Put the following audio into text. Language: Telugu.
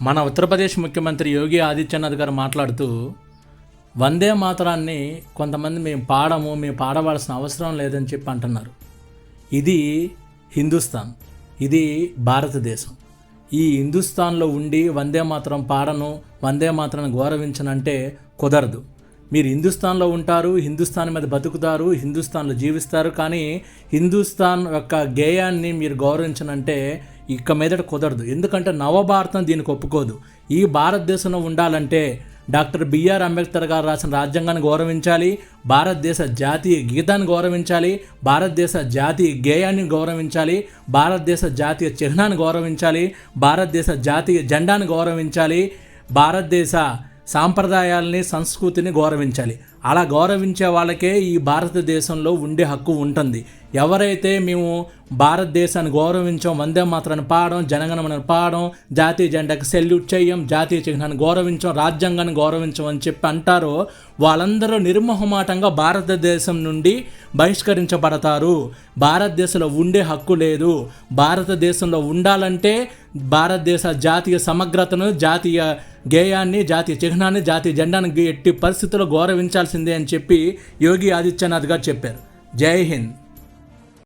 మన ఉత్తరప్రదేశ్ ముఖ్యమంత్రి యోగి ఆదిత్యనాథ్ గారు మాట్లాడుతూ వందే మాతరాన్ని కొంతమంది మేము పాడవలసిన అవసరం లేదని చెప్పి అంటున్నారు. ఇది హిందుస్థాన్, ఇది భారతదేశం. ఈ హిందుస్థాన్లో ఉండి వందే మాతరం వందే మాతరాన్ని గౌరవించనంటే కుదరదు. మీరు హిందుస్థాన్లో ఉంటారు, హిందుస్థాన్ మీద బతుకుతారు, హిందుస్థాన్లో జీవిస్తారు, కానీ హిందుస్థాన్ యొక్క గేయాన్ని మీరు గౌరవించనంటే ఇక మీదట కుదరదు. ఎందుకంటే నవభారతం దీనికి ఒప్పుకోదు. ఈ భారతదేశంలో ఉండాలంటే డాక్టర్ బిఆర్ అంబేద్కర్ గారు రాసిన రాజ్యాంగాన్ని గౌరవించాలి, భారతదేశ జాతీయ గీతాన్ని గౌరవించాలి, భారతదేశ జాతీయ గేయాన్ని గౌరవించాలి, భారతదేశ జాతీయ చిహ్నాన్ని గౌరవించాలి, భారతదేశ జాతీయ జెండాను గౌరవించాలి, భారతదేశ సాంప్రదాయాలని సంస్కృతిని గౌరవించాలి. అలా గౌరవించే వాళ్ళకే ఈ భారతదేశంలో ఉండే హక్కు ఉంటుంది. ఎవరైతే మేము భారతదేశాన్ని గౌరవించాం, వందే మాతరాన్ని పాడడం, జనగణమనని పాడడం, జాతీయ జెండాకి సెల్యూట్ చేయం, జాతీయ చిహ్నాన్ని గౌరవించాం, రాజ్యాంగాన్ని గౌరవించాం అని చెప్పి అంటారో వాళ్ళందరూ నిర్మోహమాటంగా భారతదేశం నుండి బహిష్కరించబడతారు. భారతదేశంలో ఉండే హక్కు లేదు. భారతదేశంలో ఉండాలంటే భారతదేశ జాతీయ సమగ్రతను, జాతీయ గేయాన్ని, జాతీయ చిహ్నాన్ని, జాతీయ జెండాను ఎట్టి పరిస్థితుల్లో గౌరవించాల్సిందే అని చెప్పి యోగి ఆదిత్యనాథ్ గారు చెప్పారు. జై హింద్.